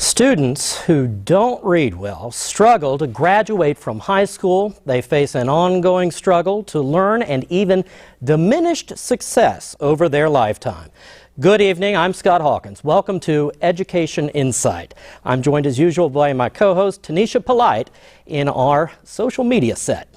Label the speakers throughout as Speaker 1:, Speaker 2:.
Speaker 1: Students who don't read well struggle to graduate from high school. They face an ongoing struggle to learn and even diminished success over their lifetime. Good evening, I'm Scott Hawkins. Welcome to Education Insight. I'm joined as usual by my co-host Tanisha Polite in our social media set.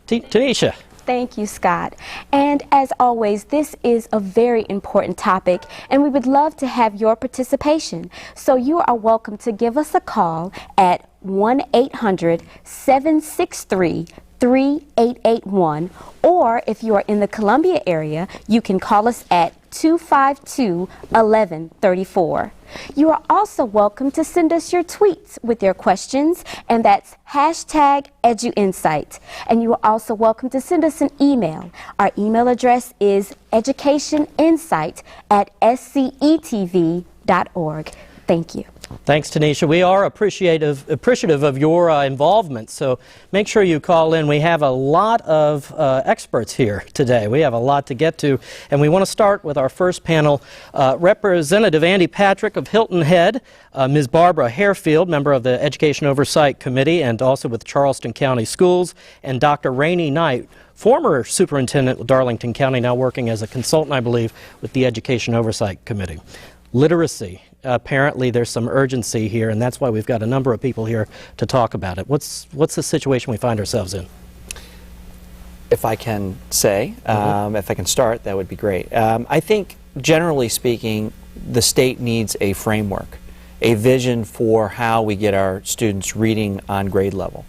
Speaker 1: Tanisha.
Speaker 2: Thank you, Scott. And as always, this is a very important topic, and we would love to have your participation. So you are welcome to give us a call at 1-800-763-3881, or if you are in the Columbia area, you can call us at 252-1134. You are also welcome to send us your tweets with your questions, and that's #EduInsight. And you are also welcome to send us an email. Our email address is educationinsight@scetv.org. Thank you.
Speaker 1: Thanks, Tanisha. We are appreciative of your involvement, so make sure you call in. We have a lot of experts here today. We have a lot to get to, and we want to start with our first panel. Representative Andy Patrick of Hilton Head, Ms. Barbara Harefield, member of the Education Oversight Committee and also with Charleston County Schools, and Dr. Rainey Knight, former superintendent with Darlington County, now working as a consultant, I believe, with the Education Oversight Committee. Literacy. Apparently there's some urgency here, and that's why we've got a number of people here to talk about it. What's the situation we find ourselves in?
Speaker 3: If I can say, if I can start, that would be great. I think, generally speaking, the state needs a framework, a vision for how we get our students reading on grade level.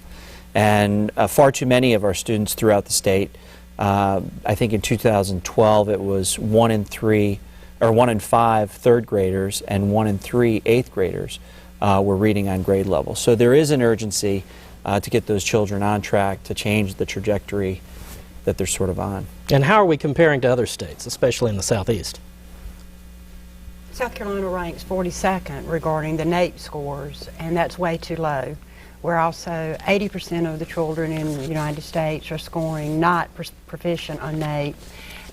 Speaker 3: And far too many of our students throughout the state, I think in 2012 it was 1 in 5 third graders and 1 in 3 eighth graders were reading on grade level. So there is an urgency to get those children on track to change the trajectory that they're sort of on.
Speaker 1: And how are we comparing to other states, especially in the Southeast?
Speaker 4: South Carolina ranks 42nd regarding the NAEP scores, and that's way too low. We're also 80% of the children in the United States are scoring not proficient on NAEP.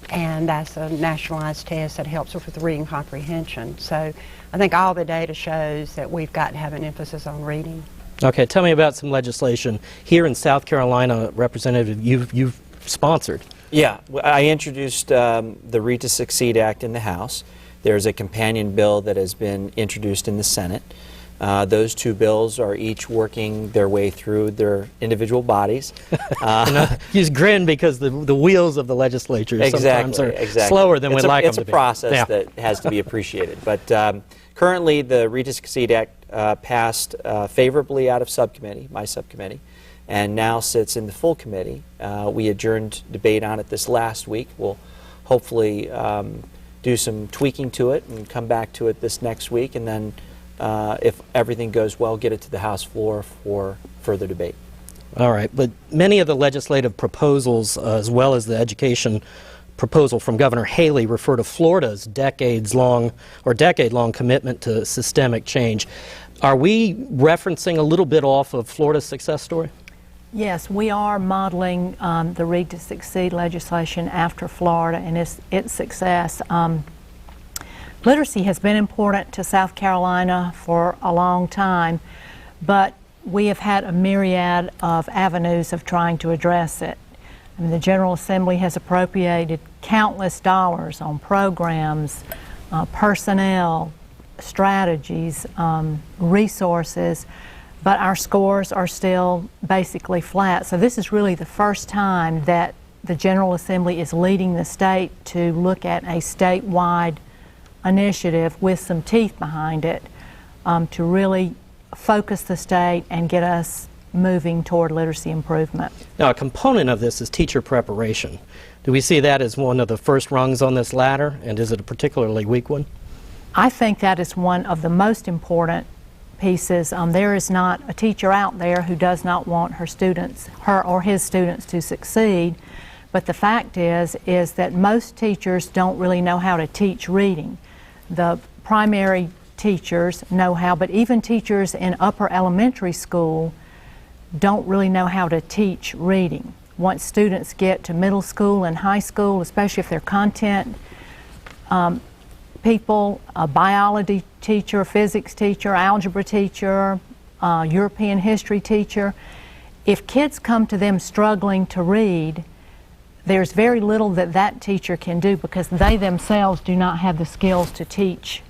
Speaker 4: And that's a nationalized test that helps with reading comprehension. So I think all the data shows that we've got to have an emphasis on reading.
Speaker 1: Okay, tell me about some legislation here in South Carolina, Representative, you've sponsored.
Speaker 3: Yeah, I introduced the Read to Succeed Act in the House. There's a companion bill that has been introduced in the Senate. Those two bills are each working their way through their individual bodies.
Speaker 1: You just grin because the wheels of the legislature sometimes are slower than we'd like them to be.
Speaker 3: It's a process that has to be appreciated. But currently the Read to Succeed Act passed favorably out of subcommittee, my subcommittee, and now sits in the full committee. We adjourned debate on it this last week. We'll hopefully do some tweaking to it and come back to it this next week, and then if everything goes well, get it to the House floor for further debate.
Speaker 1: All right, but many of the legislative proposals, as well as the education proposal from Governor Haley, refer to Florida's decade-long commitment to systemic change. Are we referencing a little bit off of Florida's success story?
Speaker 5: Yes, we are modeling the Read to Succeed legislation after Florida and its success. Literacy has been important to South Carolina for a long time, but we have had a myriad of avenues of trying to address it. I mean, the General Assembly has appropriated countless dollars on programs, personnel, strategies, resources, but our scores are still basically flat. So this is really the first time that the General Assembly is leading the state to look at a statewide initiative with some teeth behind it to really focus the state and get us moving toward literacy improvement.
Speaker 1: Now, a component of this is teacher preparation. Do we see that as one of the first rungs on this ladder, and is it a particularly weak one?
Speaker 5: I think that is one of the most important pieces. There is not a teacher out there who does not want her or his students to succeed, but the fact is that most teachers don't really know how to teach reading. The primary teachers know how, but even teachers in upper elementary school don't really know how to teach reading. Once students get to middle school and high school, especially if their content people, a biology teacher, physics teacher, algebra teacher, European history teacher. If kids come to them struggling to read, there's very little that that teacher can do because they themselves do not have the skills to teach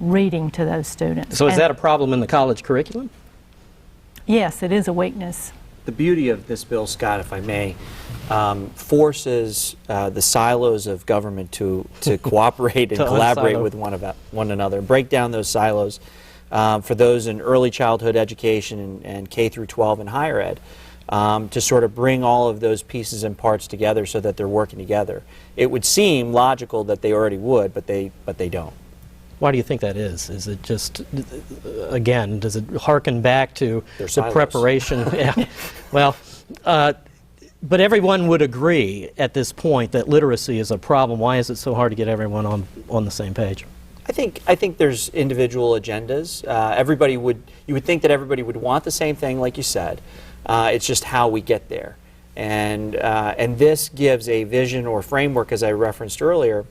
Speaker 5: reading to those students.
Speaker 1: So is that a problem in the college curriculum?
Speaker 5: Yes, it is a weakness.
Speaker 3: The beauty of this bill, Scott, if I may, forces the silos of government to cooperate and
Speaker 1: To
Speaker 3: collaborate
Speaker 1: unsilo.
Speaker 3: with one another, break down those silos for those in early childhood education and K through 12 and higher ed, to sort of bring all of those pieces and parts together so that they're working together. It would seem logical that they already would, but they don't.
Speaker 1: Why do you think that is? Is it just, again, does it harken back to
Speaker 3: Their
Speaker 1: the
Speaker 3: silos.
Speaker 1: preparation? Yeah. Well, but everyone would agree at this point that literacy is a problem. Why is it so hard to get everyone on the same page?
Speaker 3: I think there's individual agendas. You would think that everybody would want the same thing, like you said. It's just how we get there, and this gives a vision or framework, as I referenced earlier,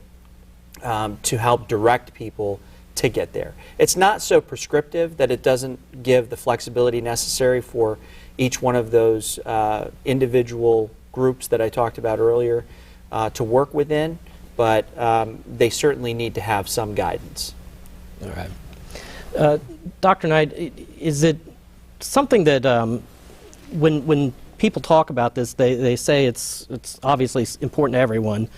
Speaker 3: to help direct people to get there. It's not so prescriptive that it doesn't give the flexibility necessary for each one of those individual groups that I talked about earlier to work within, but they certainly need to have some guidance.
Speaker 1: All right. Dr. Knight, is it something that when people talk about this, they say it's obviously important to everyone.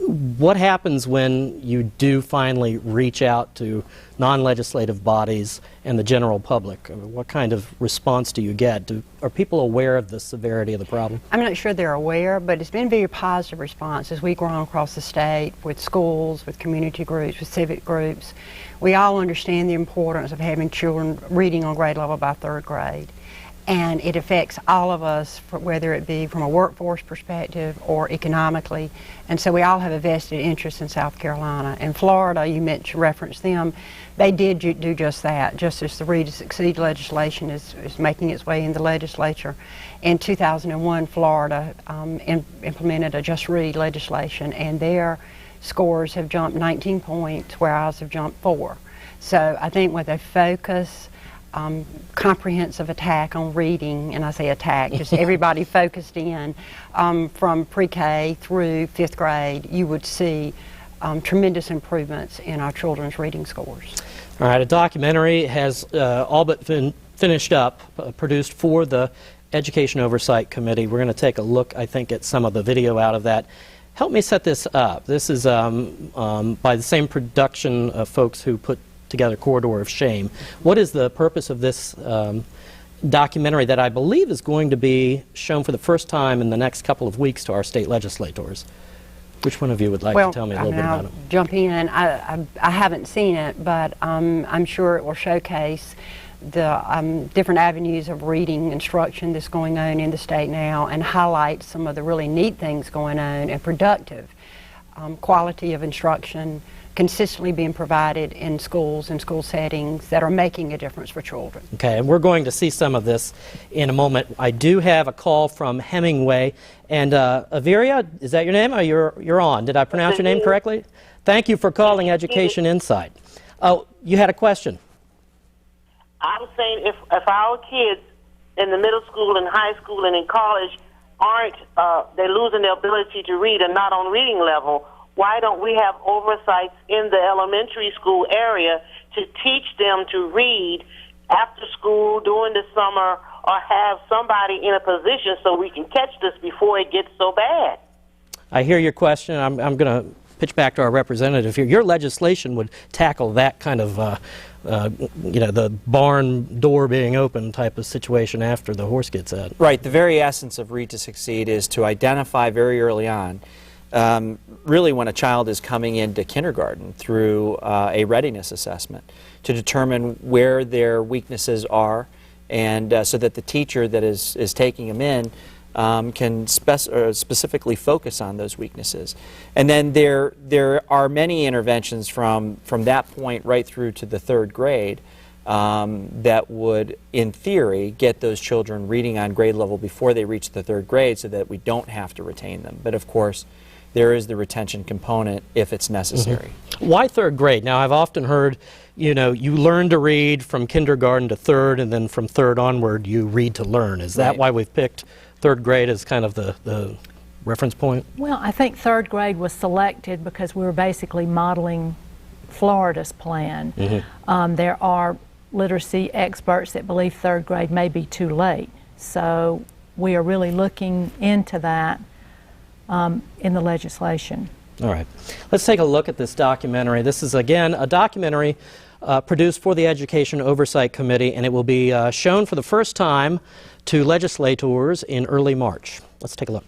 Speaker 1: What happens when you do finally reach out to non-legislative bodies and the general public? What kind of response do you get? Are people aware of the severity of the problem?
Speaker 4: I'm not sure they're aware, but it's been a very positive response as we've grown across the state with schools, with community groups, with civic groups. We all understand the importance of having children reading on grade level by third grade. And it affects all of us, whether it be from a workforce perspective or economically. And so we all have a vested interest in South Carolina. In Florida, you referenced them, they did do just that, just as the Read to Succeed legislation is making its way in the legislature. In 2001, Florida implemented a Just Read legislation, and their scores have jumped 19 points, where ours have jumped 4. So I think with a focus, comprehensive attack on reading, and I say attack, just everybody focused in from pre-K through 5th grade, you would see tremendous improvements in our children's reading scores.
Speaker 1: All right, a documentary has all but finished up, produced for the Education Oversight Committee. We're going to take a look, I think, at some of the video out of that. Help me set this up. This is by the same production folks who put together Corridor of Shame. What is the purpose of this documentary that I believe is going to be shown for the first time in the next couple of weeks to our state legislators? Which one of you would like to tell me a little bit about it?
Speaker 4: I'll jump in. I haven't seen it, but I'm sure it will showcase the different avenues of reading instruction that's going on in the state now and highlight some of the really neat things going on and productive quality of instruction consistently being provided in schools and school settings that are making a difference for children.
Speaker 1: Okay, and we're going to see some of this in a moment. I do have a call from Hemingway, and Averia, is that your name? Or you're on. Did I pronounce your name correctly? Thank you for calling Education Insight. Oh, you had a question.
Speaker 6: I was saying if our kids in the middle school and high school and in college aren't, they're losing their ability to read and not on reading level, why don't we have oversights in the elementary school area to teach them to read after school, during the summer, or have somebody in a position so we can catch this before it gets so bad?
Speaker 1: I hear your question. I'm going to pitch back to our representative here. Your legislation would tackle that kind of, the barn door being open type of situation after the horse gets out.
Speaker 3: Right. The very essence of Read to Succeed is to identify very early on, really when a child is coming into kindergarten through a readiness assessment, to determine where their weaknesses are, and so that the teacher that is taking them in can specifically focus on those weaknesses. And then there are many interventions from that point right through to the 3rd grade that would, in theory, get those children reading on grade level before they reach the 3rd grade so that we don't have to retain them. But of course, there is the retention component if it's necessary.
Speaker 1: Why third grade? Now, I've often heard, you know, you learn to read from kindergarten to third, and then from third onward, you read to learn. Is that
Speaker 3: Right.
Speaker 1: why we've picked third grade as kind of the reference point?
Speaker 5: Well, I think third grade was selected because we were basically modeling Florida's plan. There are literacy experts that believe third grade may be too late. So we are really looking into that in the legislation.
Speaker 1: All right. Let's take a look at this documentary. This is, again, a documentary produced for the Education Oversight Committee, and it will be shown for the first time to legislators in early March. Let's take a look.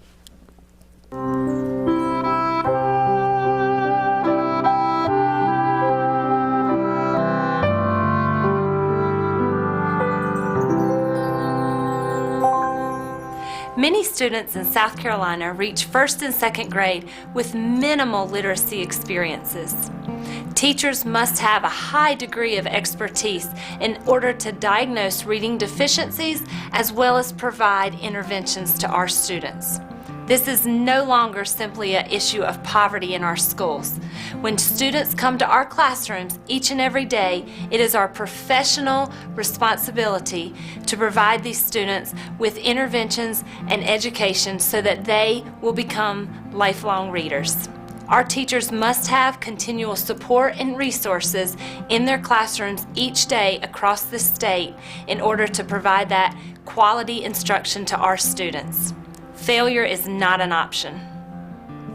Speaker 7: Many students in South Carolina reach first and second grade with minimal literacy experiences. Teachers must have a high degree of expertise in order to diagnose reading deficiencies as well as provide interventions to our students. This is no longer simply an issue of poverty in our schools. When students come to our classrooms each and every day, it is our professional responsibility to provide these students with interventions and education so that they will become lifelong readers. Our teachers must have continual support and resources in their classrooms each day across the state in order to provide that quality instruction to our students. Failure is not an option.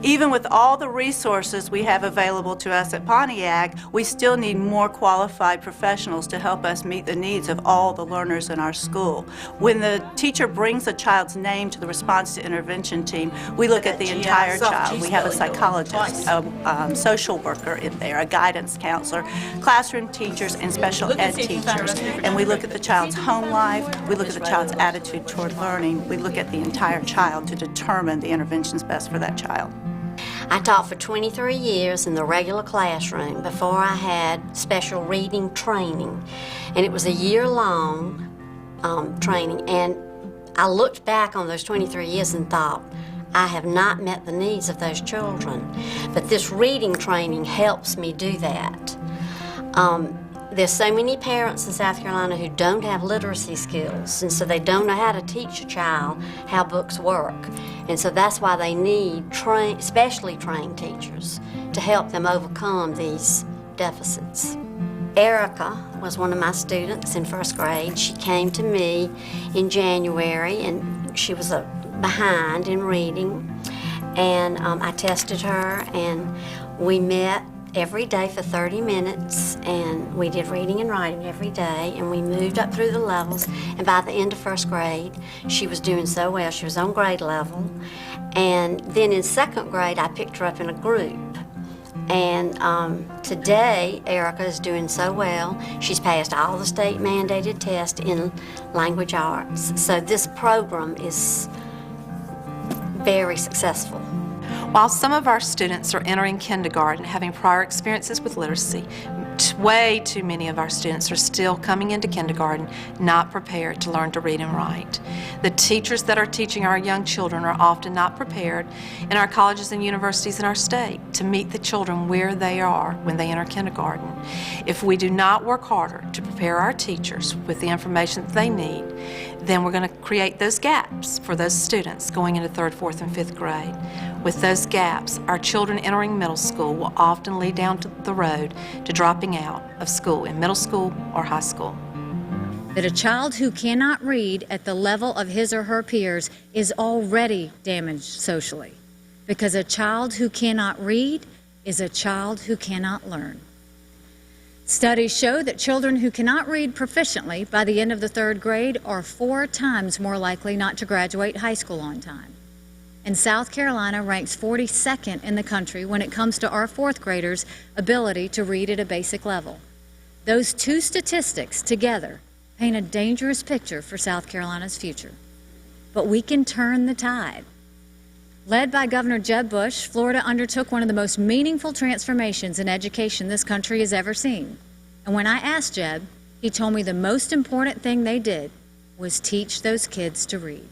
Speaker 8: Even with all the resources we have available to us at Pontiac, we still need more qualified professionals to help us meet the needs of all the learners in our school. When the teacher brings a child's name to the response to intervention team, we look at the entire child. We have a psychologist, a social worker in there, a guidance counselor, classroom teachers, and special ed teachers. And we look at the child's home life, we look at the child's attitude toward learning, we look at the entire child to determine the interventions best for that child.
Speaker 9: I taught for 23 years in the regular classroom before I had special reading training, and it was a year-long training, and I looked back on those 23 years and thought, I have not met the needs of those children, but this reading training helps me do that. There's so many parents in South Carolina who don't have literacy skills, and so they don't know how to teach a child how books work. And so that's why they need specially trained teachers to help them overcome these deficits. Erica was one of my students in first grade. She came to me in January, and she was behind in reading. And I tested her, and we met every day for 30 minutes, and we did reading and writing every day, and we moved up through the levels, and by the end of first grade, she was doing so well. She was on grade level, and then in second grade, I picked her up in a group, and today, Erica is doing so well. She's passed all the state mandated tests in language arts, so this program is very successful.
Speaker 10: While some of our students are entering kindergarten having prior experiences with literacy, way too many of our students are still coming into kindergarten not prepared to learn to read and write. The teachers that are teaching our young children are often not prepared in our colleges and universities in our state to meet the children where they are when they enter kindergarten. If we do not work harder to prepare our teachers with the information that they need, then we're going to create those gaps for those students going into third, fourth, and fifth grade. With those gaps, our children entering middle school will often lead down the road to dropping out of school in middle school or high school.
Speaker 11: That a child who cannot read at the level of his or her peers is already damaged socially, because a child who cannot read is a child who cannot learn. Studies show that children who cannot read proficiently by the end of the third grade are 4 times more likely not to graduate high school on time. And South Carolina ranks 42nd in the country when it comes to our fourth graders' ability to read at a basic level. Those two statistics together paint a dangerous picture for South Carolina's future. But we can turn the tide. Led by Governor Jeb Bush, Florida undertook one of the most meaningful transformations in education this country has ever seen. And when I asked Jeb, he told me the most important thing they did was teach those kids to read.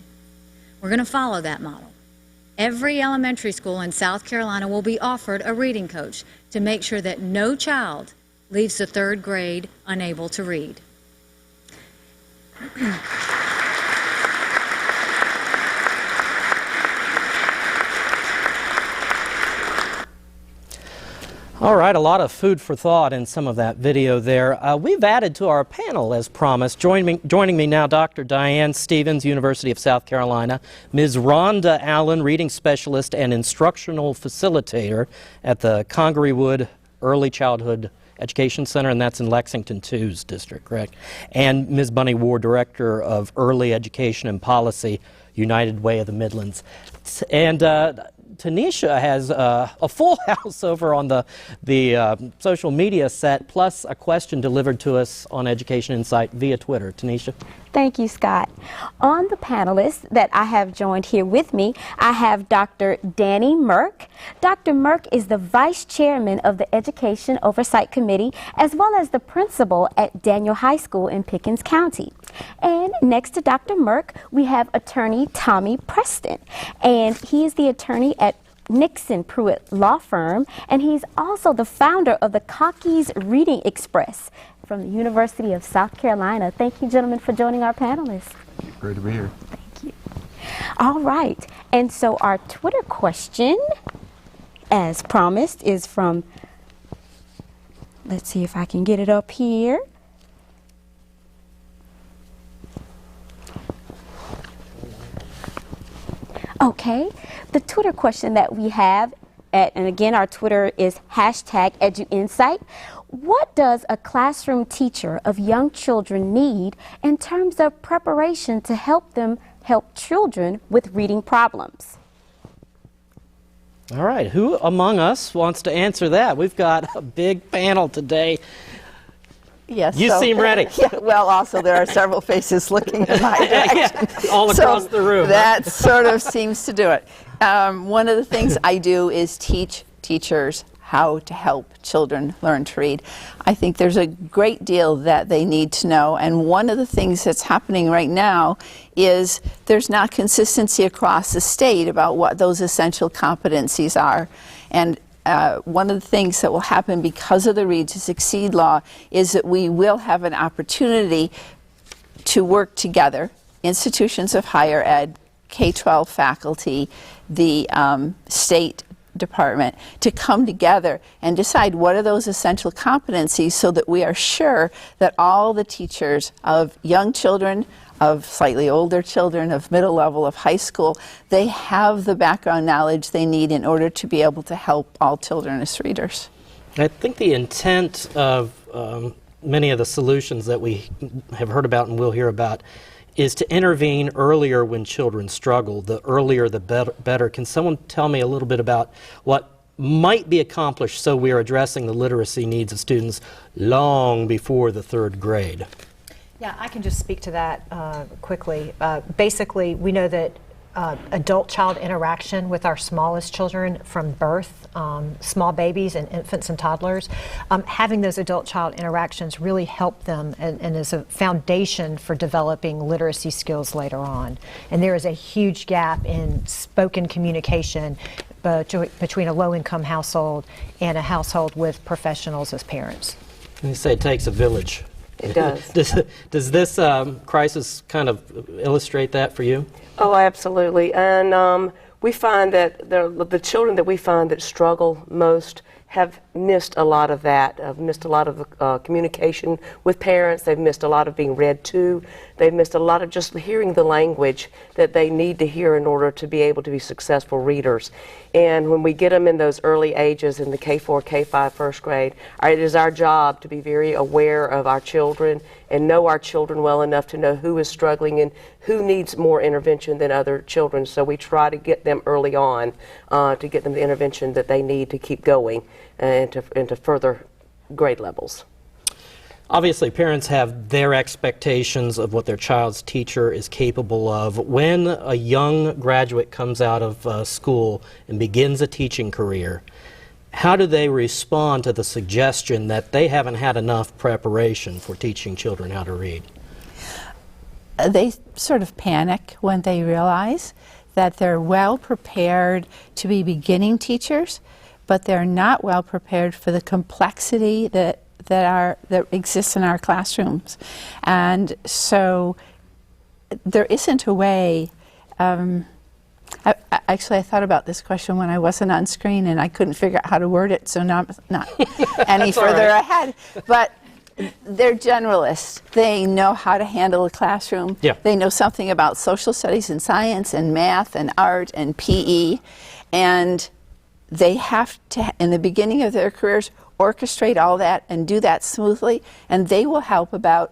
Speaker 11: We're going to follow that model. Every elementary school in South Carolina will be offered a reading coach to make sure that no child leaves the 3rd grade unable to read.
Speaker 1: All right, a lot of food for thought in some of that video there. We've added to our panel as promised. Joining me now, Dr. Diane Stevens, University of South Carolina, Ms. Rhonda Allen, Reading Specialist and Instructional Facilitator at the Congrewood Early Childhood Education Center, and that's in Lexington 2's district, correct? And Ms. Bunny Ward, Director of Early Education and Policy, United Way of the Midlands. And Tanisha has a full house over on the social media set, plus a question delivered to us on Education Insight via Twitter. Tanisha?
Speaker 2: Thank you, Scott. On the panelists that I have joined here with me, I have Dr. Danny Merck. Dr. Merck is the Vice Chairman of the Education Oversight Committee, as well as the Principal at Daniel High School in Pickens County. And next to Dr. Merck, we have Attorney Tommy Preston, and he is the attorney at Nixon Pruitt Law Firm, and he's also the founder of the Cocky's Reading Express from the University of South Carolina. Thank you, gentlemen, for joining our panelists.
Speaker 12: Great to be here.
Speaker 2: Thank you. All right, and so our Twitter question, as promised, is from, let's see if I can get it up here. Okay, the Twitter question that we have, and again, our Twitter is #EduInsight. What does a classroom teacher of young children need in terms of preparation to help them help children with reading problems?
Speaker 1: All right, who among us wants to answer that? We've got a big panel today.
Speaker 13: Yes.
Speaker 1: You seem ready.
Speaker 13: Yeah, well, also there are several faces looking in my direction.
Speaker 1: Yeah, all across the room.
Speaker 13: That sort of seems to do it. One of the things I do is teach teachers how to help children learn to read. I think there's a great deal that they need to know, and one of the things that's happening right now is there's not consistency across the state about what those essential competencies are. And one of the things that will happen because of the Read to Succeed law is that we will have an opportunity to work together, institutions of higher ed, K-12 faculty, the state department, to come together and decide what are those essential competencies so that we are sure that all the teachers of young children, of slightly older children, of middle level, of high school, they have the background knowledge they need in order to be able to help all children as readers.
Speaker 1: I think the intent of many of the solutions that we have heard about and will hear about is to intervene earlier when children struggle. The earlier the better. Can someone tell me a little bit about what might be accomplished so we are addressing the literacy needs of students long before the 3rd grade?
Speaker 14: Yeah, I can just speak to that quickly. Basically, we know that adult-child interaction with our smallest children from birth, small babies and infants and toddlers, having those adult-child interactions really help them and is a foundation for developing literacy skills later on. And there is a huge gap in spoken communication between a low-income household and a household with professionals as parents.
Speaker 1: You say it takes a village.
Speaker 15: It does.
Speaker 1: Does this crisis kind of illustrate that for you?
Speaker 15: Oh, absolutely. And we find that the children that we find that struggle most have missed a lot of that, have missed a lot of communication with parents. They've missed a lot of being read to. They've missed a lot of just hearing the language that they need to hear in order to be able to be successful readers. And when we get them in those early ages, in the K4, K5, 1st grade, it is our job to be very aware of our children and know our children well enough to know who is struggling and who needs more intervention than other children. So we try to get them early on to get them the intervention that they need to keep going and to further grade levels.
Speaker 1: Obviously, parents have their expectations of what their child's teacher is capable of. When a young graduate comes out of school and begins a teaching career, how do they respond to the suggestion that they haven't had enough preparation for teaching children how to read?
Speaker 13: They sort of panic when they realize that they're well prepared to be beginning teachers, but they're not well prepared for the complexity that exists in our classrooms. And so there isn't a way. Actually, I thought about this question when I wasn't on screen, and I couldn't figure out how to word it, so not any further ahead. But they're generalists. They know how to handle a classroom.
Speaker 1: Yeah.
Speaker 13: They know something about social studies and science and math and art and PE, and they have to, in the beginning of their careers, orchestrate all that and do that smoothly, and they will help about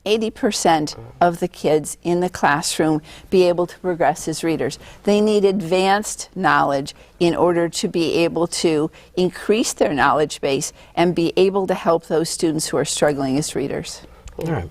Speaker 13: 80% of the kids in the classroom be able to progress as readers. They need advanced knowledge in order to be able to increase their knowledge base and be able to help those students who are struggling as readers.
Speaker 1: All right.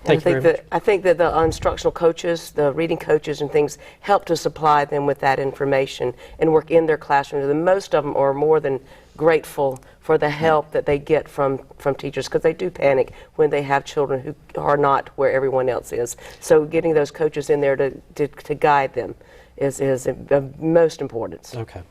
Speaker 15: I think that the instructional coaches, the reading coaches and things, help to supply them with that information and work in their classrooms. And most of them are more than grateful for the help that they get from teachers, because they do panic when they have children who are not where everyone else is. So getting those coaches in there to guide them is of most importance.
Speaker 1: Okay.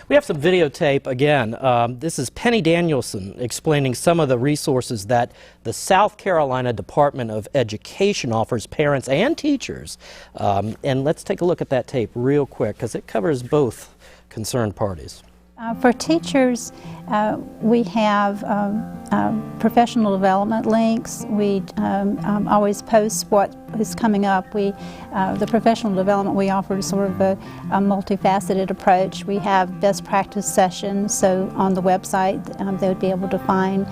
Speaker 1: We have some videotape again. This is Penny Danielson explaining some of the resources that the South Carolina Department of Education offers parents and teachers. And let's take a look at that tape real quick, because it covers both concerned parties.
Speaker 12: For teachers, we have professional development links. We always post what is coming up. The professional development we offer is sort of a multifaceted approach. We have best practice sessions, so on the website they would be able to find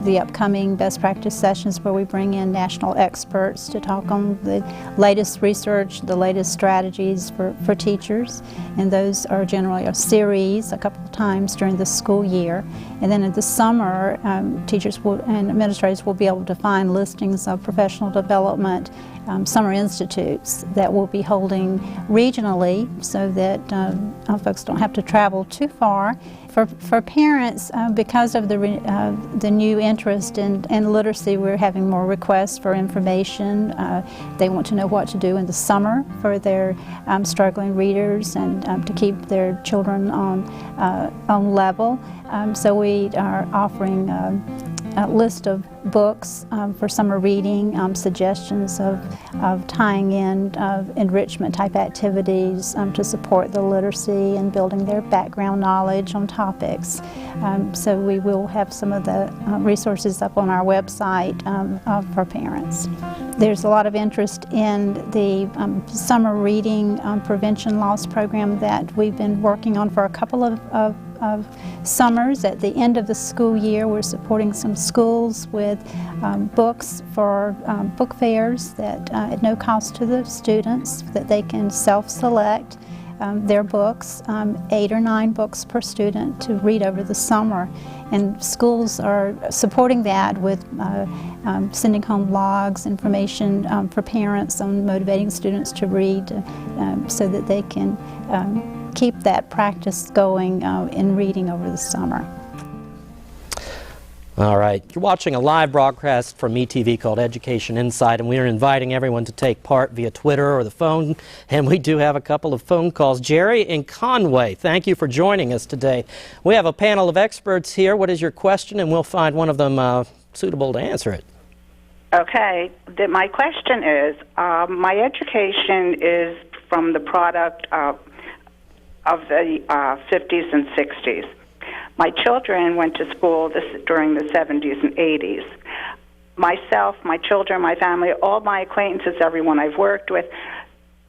Speaker 12: the upcoming best practice sessions where we bring in national experts to talk on the latest research, the latest strategies for teachers, and those are generally a series a couple of times during the school year. And then in the summer, teachers and administrators will be able to find listings of professional development summer institutes that we'll be holding regionally, so that folks don't have to travel too far. For parents, because of the new interest in literacy, we're having more requests for information. They want to know what to do in the summer for their struggling readers and to keep their children on level. So we are offering a list of books for summer reading, suggestions of tying in enrichment type activities to support the literacy and building their background knowledge on topics. So we will have some of the resources up on our website for parents. There's a lot of interest in the summer reading prevention loss program that we've been working on for a couple of summers. At the end of the school year, we're supporting some schools with books for book fairs that at no cost to the students, that they can self-select their books, 8 or 9 books per student to read over the summer. And schools are supporting that with sending home logs, information for parents on motivating students to read so that they can keep that practice going in reading over the summer.
Speaker 1: All right, you're watching a live broadcast from ETV called Education Insight, and we are inviting everyone to take part via Twitter or the phone, and we do have a couple of phone calls. Jerry in Conway, thank you for joining us today. We have a panel of experts here. What is your question? And we'll find one of them suitable to answer it.
Speaker 16: Okay, my question is, my education is from the product of the 50s and 60s. My children went to school during the 70s and 80s. Myself, my children, my family, all my acquaintances, everyone I've worked with,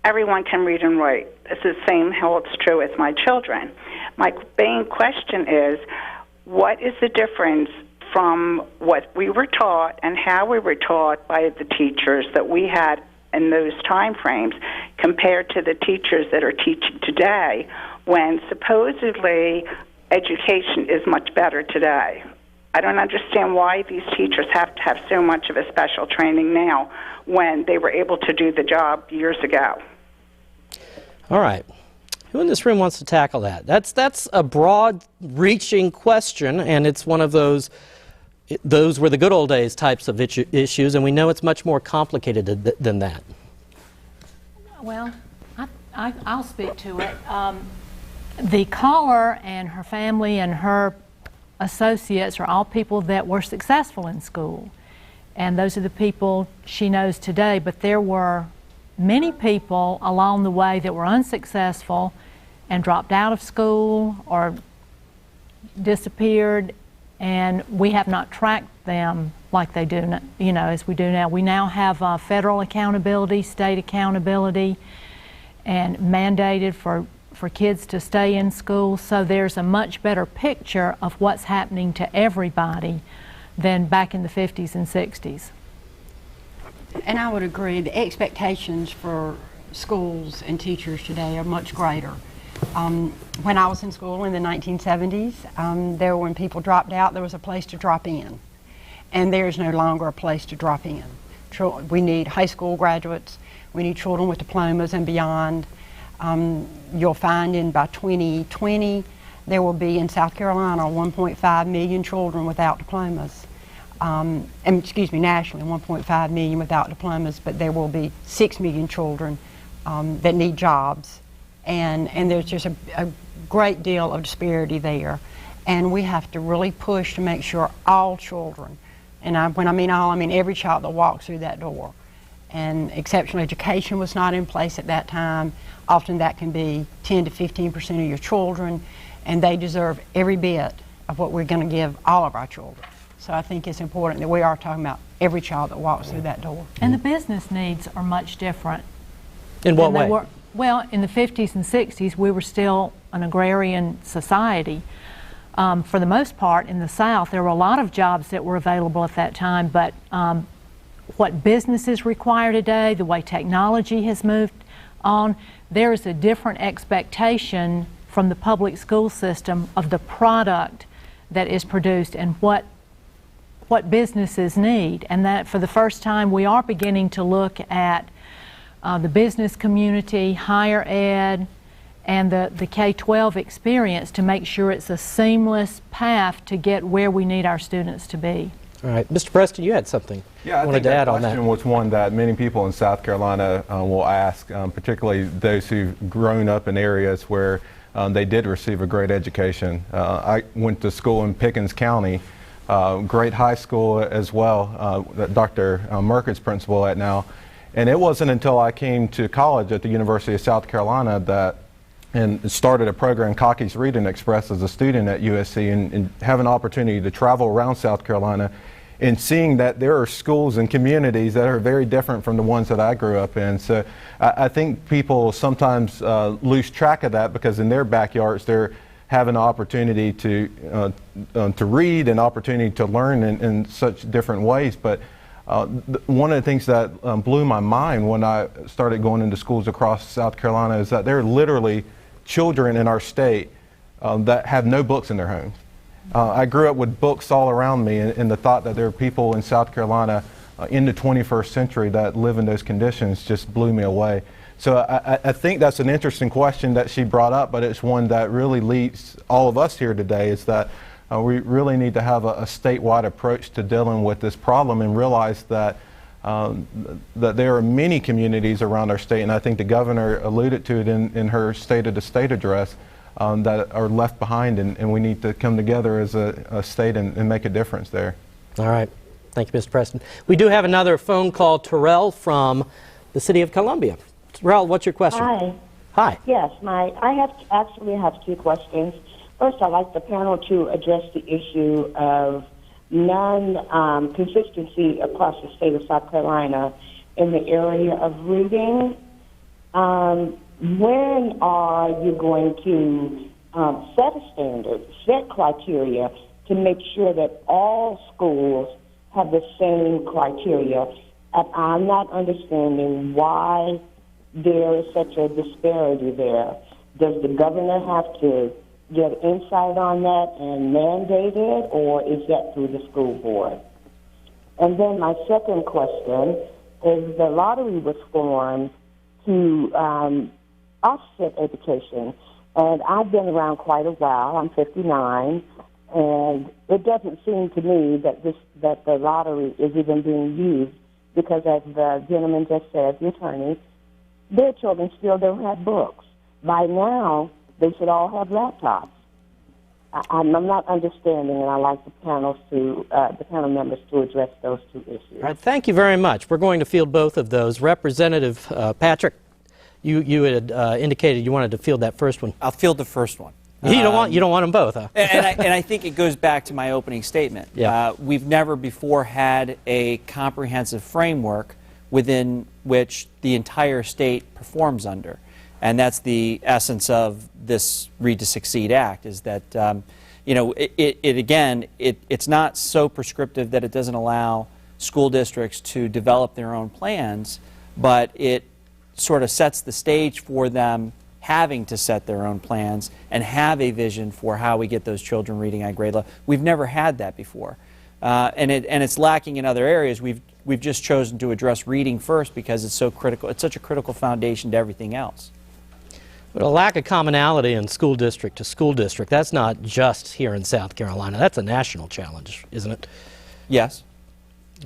Speaker 16: everyone can read and write. It's the same holds true with my children. My main question is, what is the difference from what we were taught and how we were taught by the teachers that we had in those time frames compared to the teachers that are teaching today, when supposedly education is much better today? I don't understand why these teachers have to have so much of a special training now when they were able to do the job years ago.
Speaker 1: All right. Who in this room wants to tackle that? That's a broad-reaching question, and it's one of those were the good old days types of issues, and we know it's much more complicated than that.
Speaker 5: Well, I'll speak to it. The caller and her family and her associates are all people that were successful in school. And those are the people she knows today. But there were many people along the way that were unsuccessful and dropped out of school or disappeared, and we have not tracked them like they do, as we do now. We now have federal accountability, state accountability, and mandated for kids to stay in school, so there's a much better picture of what's happening to everybody than back in the 50s and 60s.
Speaker 4: And I would agree, the expectations for schools and teachers today are much greater. When I was in school in the 1970s, when people dropped out, there was a place to drop in. And there's no longer a place to drop in. We need high school graduates, we need children with diplomas and beyond. You'll find by 2020, there will be in South Carolina 1.5 million children without diplomas. Nationally, 1.5 million without diplomas, but there will be 6 million children that need jobs. And there's just a great deal of disparity there. And we have to really push to make sure all children, and when I mean all, I mean every child that walks through that door. And exceptional education was not in place at that time. Often that can be 10 to 15% of your children, and they deserve every bit of what we're going to give all of our children. So I think it's important that we are talking about every child that walks through that door.
Speaker 5: And the business needs are much different.
Speaker 1: In what way?
Speaker 5: Well, in the 50s and 60s, we were still an agrarian society. For the most part, in the South, there were a lot of jobs that were available at that time, but what businesses require today, the way technology has moved on, there is a different expectation from the public school system of the product that is produced and what businesses need. And that for the first time, we are beginning to look at the business community, higher ed, and the K-12 experience to make sure it's a seamless path to get where we need our students to be.
Speaker 1: All right, Mr. Preston, you had something.
Speaker 17: Yeah, I think that question was one that many people in South Carolina will ask, particularly those who've grown up in areas where they did receive a great education. I went to school in Pickens County, great high school as well, that Dr. Merker's principal at now. And it wasn't until I came to college at the University of South Carolina and started a program, Cocky's Reading Express, as a student at USC, and have an opportunity to travel around South Carolina and seeing that there are schools and communities that are very different from the ones that I grew up in. So I think people sometimes lose track of that because in their backyards they're having an opportunity to read, an opportunity to learn in such different ways. But one of the things that blew my mind when I started going into schools across South Carolina is that there are literally children in our state that have no books in their homes. I grew up with books all around me, and the thought that there are people in South Carolina in the 21st century that live in those conditions just blew me away. So I think that's an interesting question that she brought up, but it's one that really leads all of us here today, is that we really need to have a statewide approach to dealing with this problem and realize that that there are many communities around our state, and I think the governor alluded to it in her State of the State address, that are left behind, and we need to come together as a state and make a difference there.
Speaker 1: All right. Thank you, Mr. Preston. We do have another phone call, Terrell from the city of Columbia. Terrell, what's your question?
Speaker 18: Hi.
Speaker 1: Hi.
Speaker 18: Yes, I actually have two questions. First, I'd like the panel to address the issue of non-consistency across the state of South Carolina in the area of reading. When are you going to set a standard, set criteria to make sure that all schools have the same criteria? I'm not understanding why there is such a disparity there. Does the governor have to get insight on that and mandate it, or is that through the school board? And then my second question is, the lottery was formed to offset education, and I've been around quite a while. I'm 59, and it doesn't seem to me that the lottery is even being used, because as the gentleman just said, the attorney, their children still don't have books. By now, they should all have laptops. I'm not understanding, and I'd like the panel members to address those two issues.
Speaker 1: All right, thank you very much. We're going to field both of those. Representative Patrick, you had indicated you wanted to field that first one.
Speaker 3: I'll field the first one.
Speaker 1: You don't want them both, huh?
Speaker 3: and I think it goes back to my opening statement.
Speaker 1: Yeah.
Speaker 3: We've never before had a comprehensive framework within which the entire state performs under. And that's the essence of this Read to Succeed Act, is that, it's not so prescriptive that it doesn't allow school districts to develop their own plans, but it sort of sets the stage for them having to set their own plans and have a vision for how we get those children reading at grade level. We've never had that before. And it's lacking in other areas. We've just chosen to address reading first because it's so critical. It's such a critical foundation to everything else.
Speaker 1: But a lack of commonality in school district to school district, that's not just here in South Carolina. That's a national challenge, isn't it?
Speaker 3: Yes.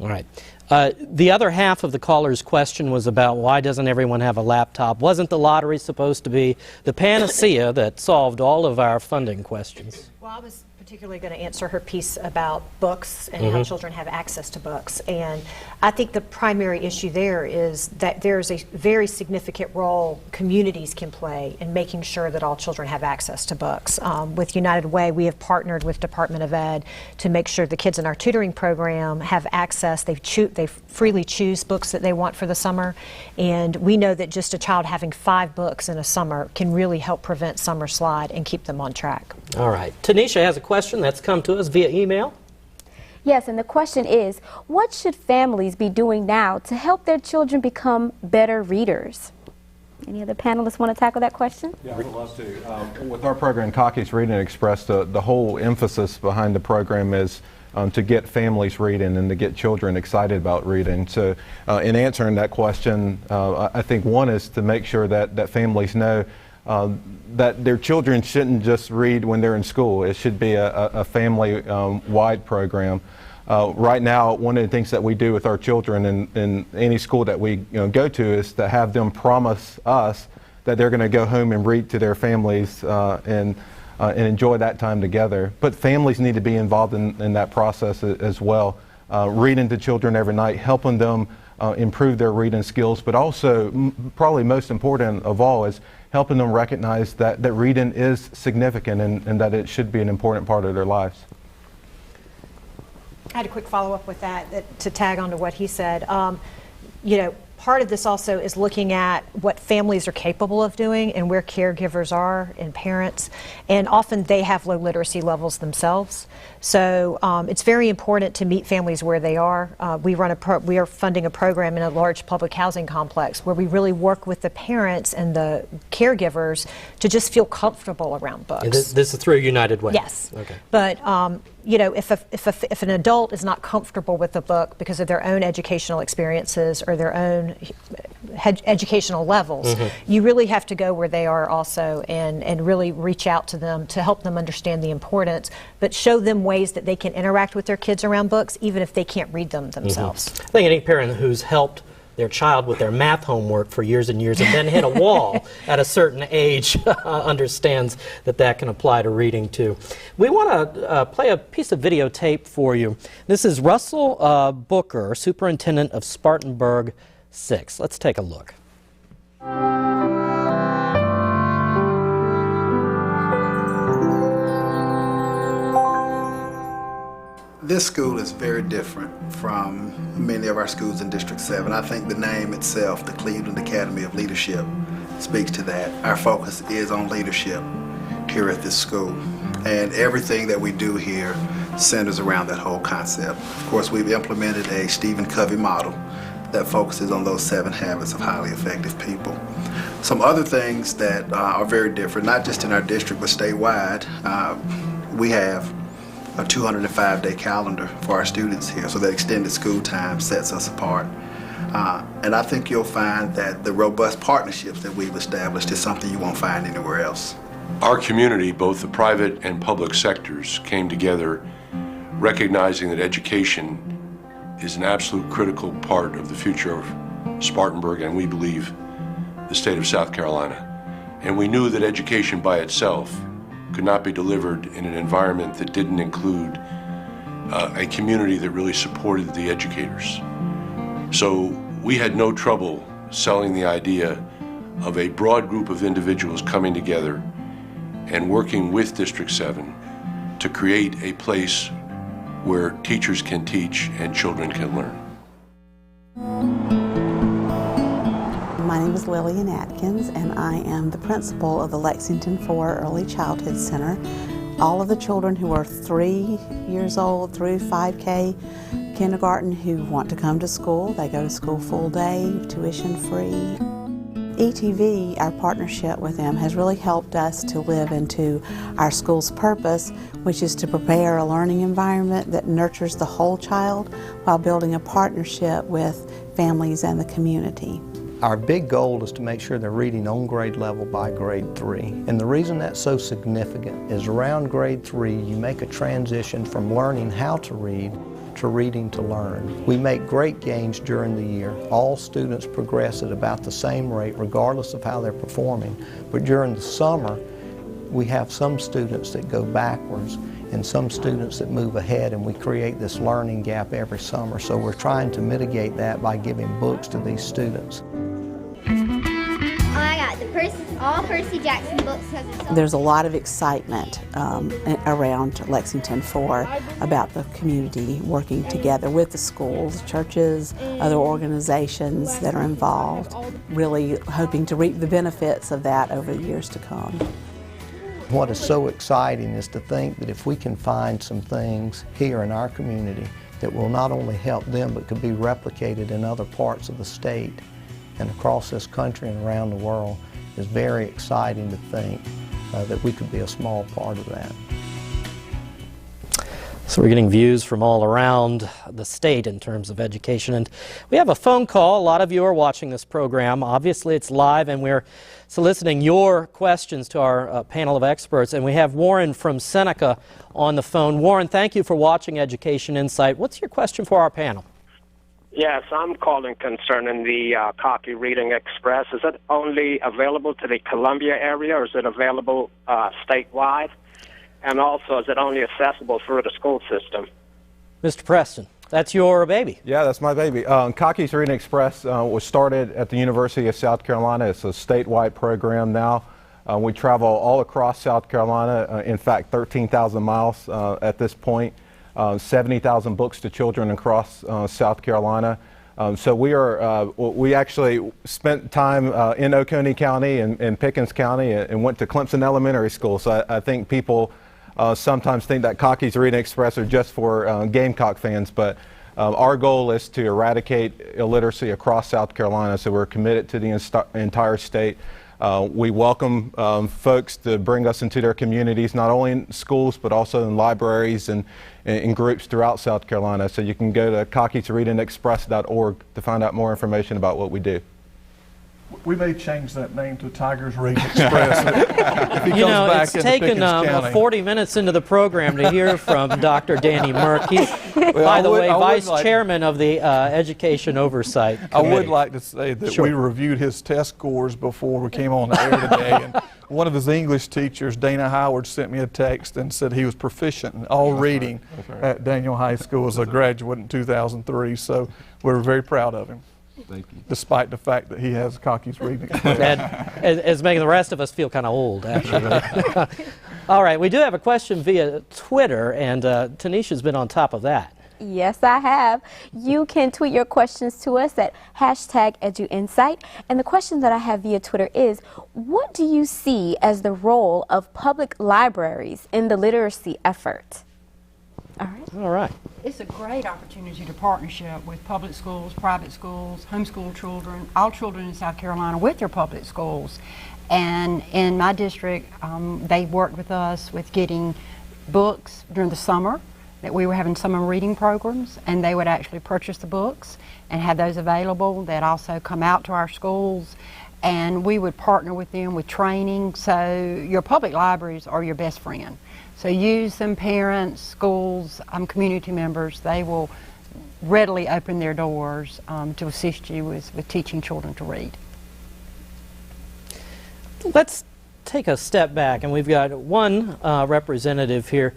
Speaker 1: All right. The other half of the caller's question was about why doesn't everyone have a laptop? Wasn't the lottery supposed to be the panacea that solved all of our funding questions?
Speaker 14: Well, I was particularly going to answer her piece about books and how children have access to books. And I think the primary issue there is that there's a very significant role communities can play in making sure that all children have access to books. With United Way, we have partnered with Department of Ed to make sure the kids in our tutoring program have access. They freely choose books that they want for the summer. And we know that just a child having 5 books in a summer can really help prevent summer slide and keep them on track.
Speaker 1: All right. Tanisha has a question that's come to us via email.
Speaker 2: Yes, and the question is, what should families be doing now to help their children become better readers? Any other panelists want to tackle that question?
Speaker 17: Yeah, I'd love to. With our program, Cocky's Reading Express, the whole emphasis behind the program is to get families reading and to get children excited about reading. So in answering that question, I think one is to make sure that families know that their children shouldn't just read when they're in school. It should be a family-wide program. Right now, one of the things that we do with our children in any school that we go to is to have them promise us that they're going to go home and read to their families and enjoy that time together. But families need to be involved in that process as well. Reading to children every night, helping them improve their reading skills, but also probably most important of all is helping them recognize that reading is significant and that it should be an important part of their lives.
Speaker 14: I had a quick follow-up with that to tag on to what he said. Part of this also is looking at what families are capable of doing and where caregivers are and parents, and often they have low literacy levels themselves. So it's very important to meet families where they are. We are funding a program in a large public housing complex where we really work with the parents and the caregivers to just feel comfortable around books.
Speaker 1: And this is through United Way?
Speaker 14: Yes.
Speaker 1: Okay.
Speaker 14: But if an adult is not comfortable with the book because of their own educational experiences or their own educational levels, you really have to go where they are also and really reach out to them to help them understand the importance, but show them ways that they can interact with their kids around books even if they can't read them themselves.
Speaker 1: I think any parent who's helped their child with their math homework for years and years and then hit a wall at a certain age understands that can apply to reading too. We want to play a piece of videotape for you. This is Russell Booker, Superintendent of Spartanburg 6. Let's take a look.
Speaker 19: This school is very different from many of our schools in District 7. I think the name itself, the Cleveland Academy of Leadership, speaks to that. Our focus is on leadership here at this school, and everything that we do here centers around that whole concept. Of course, we've implemented a Stephen Covey model that focuses on those 7 habits of highly effective people. Some other things that are very different, not just in our district but statewide, we have a 205-day calendar for our students here, so that extended school time sets us apart. And I think you'll find that the robust partnerships that we've established is something you won't find anywhere else.
Speaker 20: Our community, both the private and public sectors, came together recognizing that education is an absolute critical part of the future of Spartanburg, and we believe the state of South Carolina. And we knew that education by itself could not be delivered in an environment that didn't include a community that really supported the educators. So we had no trouble selling the idea of a broad group of individuals coming together and working with District 7 to create a place where teachers can teach and children can learn.
Speaker 21: My name is Lillian Atkins, and I am the principal of the Lexington 4 Early Childhood Center. All of the children who are 3 years old through 5K kindergarten who want to come to school, they go to school full day, tuition free. ETV, our partnership with them, has really helped us to live into our school's purpose, which is to prepare a learning environment that nurtures the whole child while building a partnership with families and the community.
Speaker 22: Our big goal is to make sure they're reading on grade level by grade 3. And the reason that's so significant is around grade 3 you make a transition from learning how to read to reading to learn. We make great gains during the year. All students progress at about the same rate regardless of how they're performing. But during the summer we have some students that go backwards and some students that move ahead, and we create this learning gap every summer. So we're trying to mitigate that by giving books to these students.
Speaker 23: I got all Percy Jackson books.
Speaker 21: There's a lot of excitement around Lexington 4 about the community working together with the schools, churches, other organizations that are involved, really hoping to reap the benefits of that over the years to come.
Speaker 22: What is so exciting is to think that if we can find some things here in our community that will not only help them but could be replicated in other parts of the state and across this country and around the world, is very exciting to think that we could be a small part of that.
Speaker 1: So we're getting views from all around the state in terms of education. And we have a phone call. A lot of you are watching this program. Obviously it's live, and we're soliciting your questions to our panel of experts. And we have Warren from Seneca on the phone. Warren, thank you for watching Education Insight. What's your question for our panel?
Speaker 24: Yes, I'm calling concerning the Cocky Reading Express. Is it only available to the Columbia area, or is it available statewide? And also, is it only accessible through the school system?
Speaker 1: Mr. Preston, that's your baby.
Speaker 17: Yeah, that's my baby. Cocky's Reading Express was started at the University of South Carolina. It's a statewide program now. We travel all across South Carolina, in fact 13,000 miles at this point. 70,000 books to children across South Carolina. So we actually spent time in Oconee County and Pickens County and went to Clemson Elementary School. So I think people sometimes think that Cocky's Reading Express are just for Gamecock fans, but our goal is to eradicate illiteracy across South Carolina, so we're committed to the entire state. We welcome folks to bring us into their communities, not only in schools, but also in libraries and in groups throughout South Carolina. So you can go to cockysreadingexpress.org to find out more information about what we do.
Speaker 25: We may change that name to Tigers Reading Express if he
Speaker 1: You
Speaker 25: comes
Speaker 1: know,
Speaker 25: back
Speaker 1: it's
Speaker 25: into
Speaker 1: taken
Speaker 25: Pickens County.
Speaker 1: 40 minutes into the program to hear from Dr. Danny Merck. He's, by the way, Vice Chairman of the Education Oversight Committee.
Speaker 25: I would like to say that
Speaker 1: Sure.
Speaker 25: we reviewed his test scores before we came on the air today, and one of his English teachers, Dana Howard, sent me a text and said he was proficient in all reading at Daniel High School as a graduate in 2003, so we're very proud of him.
Speaker 17: Thank you.
Speaker 25: Despite the fact that he has Cocky's Reading Express.
Speaker 1: As making the rest of us feel kind of old, actually. All right, we do have a question via Twitter, and Tanisha's been on top of that.
Speaker 2: Yes, I have. You can tweet your questions to us at #EduInsight. And the question that I have via Twitter is, what do you see as the role of public libraries in the literacy effort?
Speaker 1: All right.
Speaker 4: It's a great opportunity to partnership with public schools, private schools, homeschool children, all children in South Carolina with their public schools. And in my district, they worked with us with getting books during the summer, that we were having summer reading programs, and they would actually purchase the books and have those available. They'd also come out to our schools, and we would partner with them with training. So your public libraries are your best friend. So use them, parents, schools, community members. They will readily open their doors to assist you with teaching children to read.
Speaker 1: Let's take a step back, and we've got one representative here.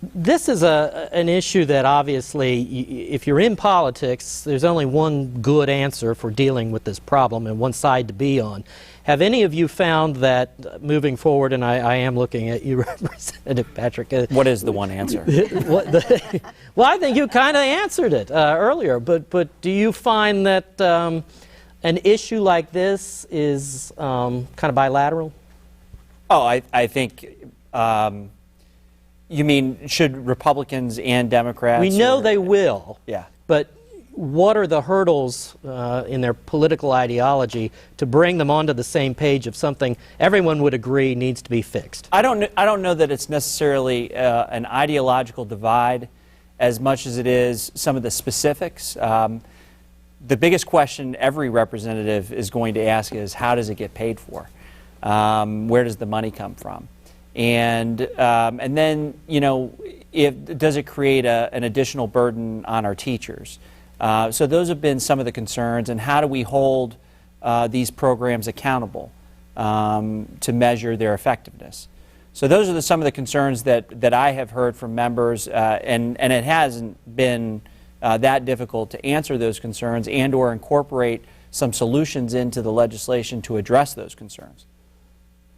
Speaker 1: This is an issue that obviously, if you're in politics, there's only one good answer for dealing with this problem and one side to be on. Have any of you found that moving forward, and I am looking at you, Representative Patrick.
Speaker 3: What is the one answer?
Speaker 1: Well, I think you kind of answered it earlier, but do you find that an issue like this is kind of bilateral?
Speaker 3: Oh, I think... you mean, should Republicans and Democrats?
Speaker 1: We know they will.
Speaker 3: Yeah.
Speaker 1: But what are the hurdles in their political ideology to bring them onto the same page of something everyone would agree needs to be fixed?
Speaker 3: I don't know that it's necessarily an ideological divide as much as it is some of the specifics. The biggest question every representative is going to ask is, how does it get paid for? Where does the money come from? And then, you know, does it create an additional burden on our teachers? So those have been some of the concerns, and how do we hold these programs accountable to measure their effectiveness? So those are some of the concerns that I have heard from members, and it hasn't been that difficult to answer those concerns and or incorporate some solutions into the legislation to address those concerns.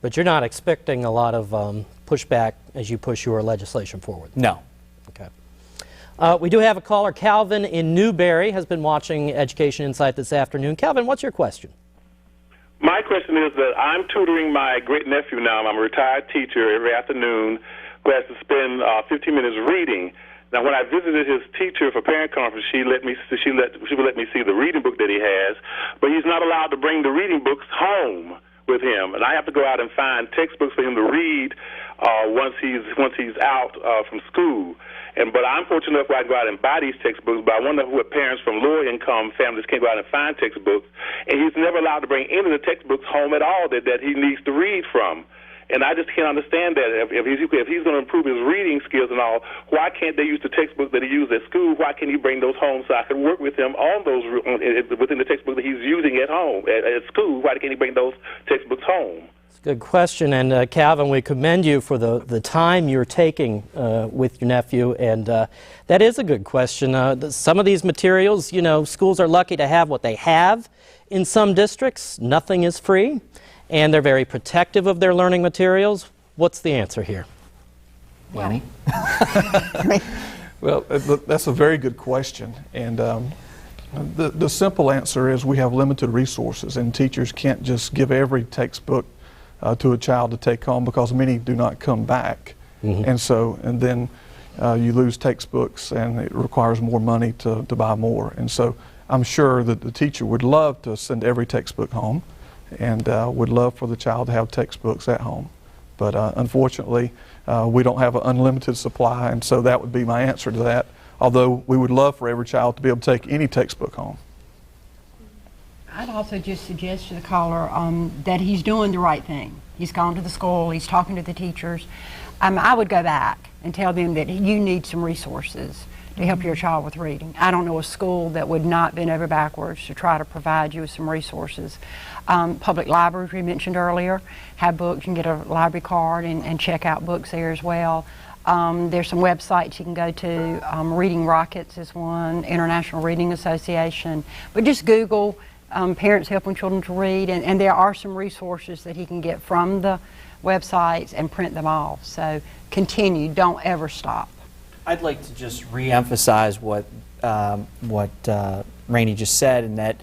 Speaker 1: But you're not expecting a lot of pushback as you push your legislation forward?
Speaker 3: No.
Speaker 1: Okay. We do have a caller. Calvin in Newberry has been watching Education Insight this afternoon. Calvin, what's your question?
Speaker 6: My question is that I'm tutoring my great-nephew now. I'm a retired teacher every afternoon who has to spend 15 minutes reading. Now, when I visited his teacher for parent conference, she would let me see the reading book that he has, but he's not allowed to bring the reading books home with him, and I have to go out and find textbooks for him to read once he's out from school. But I'm fortunate enough where I can go out and buy these textbooks, but I wonder what parents from lower income families can go out and find textbooks, and he's never allowed to bring any of the textbooks home at all that he needs to read from. And I just can't understand that. If he's going to improve his reading skills and all, why can't they use the textbook that he used at school? Why can't he bring those home so I can work with him on those within the textbook that he's using at home, at school? Why can't he bring those textbooks home?
Speaker 1: It's a good question. And Calvin, we commend you for the time you're taking with your nephew. And that is a good question. Some of these materials, you know, schools are lucky to have what they have. In some districts, nothing is free. And they're very protective of their learning materials. What's the answer here?
Speaker 3: Yanni?
Speaker 25: Well, that's a very good question. And the simple answer is we have limited resources, and teachers can't just give every textbook to a child to take home because many do not come back. Mm-hmm. And then you lose textbooks, and it requires more money to buy more. And so I'm sure that the teacher would love to send every textbook home, and would love for the child to have textbooks at home. But unfortunately, we don't have an unlimited supply, and so that would be my answer to that, although we would love for every child to be able to take any textbook home.
Speaker 4: I'd also just suggest to the caller that he's doing the right thing. He's gone to the school, he's talking to the teachers. I would go back and tell them that you need some resources to help your child with reading. I don't know a school that would not bend over backwards to try to provide you with some resources. Public libraries we mentioned earlier have books. You can get a library card and check out books there as well. There's some websites you can go to. Reading Rockets is one, International Reading Association. But just Google Parents Helping Children to Read, and there are some resources that he can get from the websites and print them off. So continue, don't ever stop.
Speaker 3: I'd like to just re-emphasize what Rainey just said, in that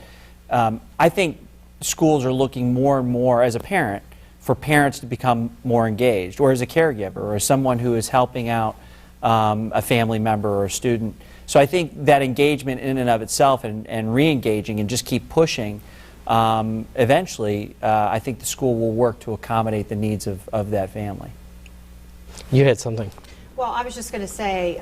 Speaker 3: I think schools are looking more and more, as a parent, for parents to become more engaged, or as a caregiver, or as someone who is helping out a family member or a student. So I think that engagement in and of itself, and re-engaging and just keep pushing, eventually I think the school will work to accommodate the needs of that family.
Speaker 1: You had something.
Speaker 14: Well, I was just going to say,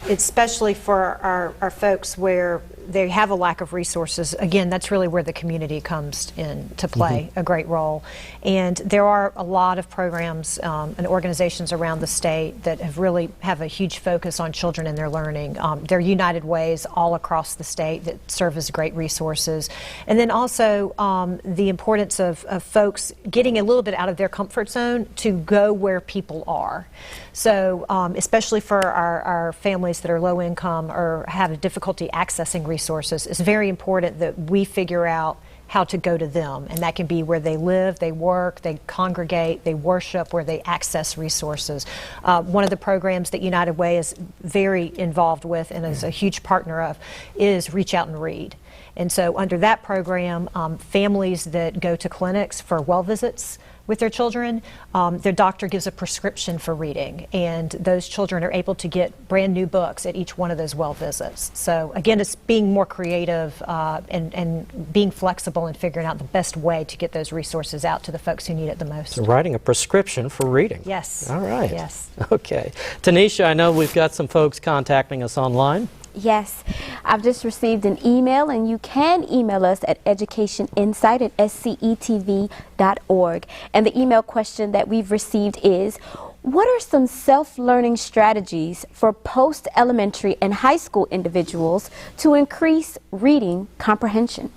Speaker 14: especially for our folks where they have a lack of resources, again, that's really where the community comes in to play a great role. And there are a lot of programs and organizations around the state that have a huge focus on children and their learning. There are United Ways all across the state that serve as great resources. And then also the importance of folks getting a little bit out of their comfort zone to go where people are. So especially for our families that are low income or have a difficulty accessing resources, it's very important that we figure out how to go to them. And that can be where they live, they work, they congregate, they worship, where they access resources. One of the programs that United Way is very involved with and is a huge partner of is Reach Out and Read. And so under that program, families that go to clinics for well visits with their children, their doctor gives a prescription for reading, and those children are able to get brand new books at each one of those well visits. So again, it's being more creative and being flexible and figuring out the best way to get those resources out to the folks who need it the most.
Speaker 1: So writing a prescription for reading.
Speaker 14: Yes.
Speaker 1: All right.
Speaker 14: Yes.
Speaker 1: Okay. Tanisha, I know we've got some folks contacting us online.
Speaker 2: Yes, I've just received an email, and you can email us at educationinsight@scetv.org. And the email question that we've received is, what are some self-learning strategies for post-elementary and high school individuals to increase reading comprehension?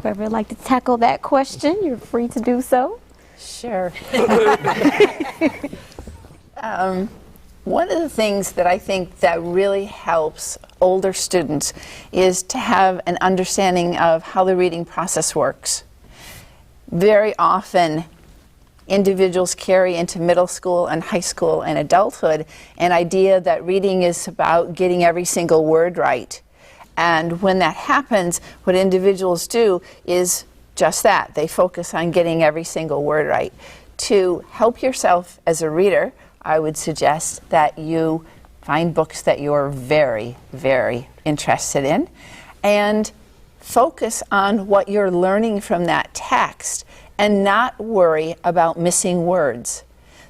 Speaker 2: Whoever would like to tackle that question, you're free to do so.
Speaker 13: Sure. One of the things that I think that really helps older students is to have an understanding of how the reading process works. Very often, individuals carry into middle school and high school and adulthood an idea that reading is about getting every single word right. And when that happens, what individuals do is just that. They focus on getting every single word right. To help yourself as a reader, I would suggest that you find books that you're very, very interested in and focus on what you're learning from that text and not worry about missing words.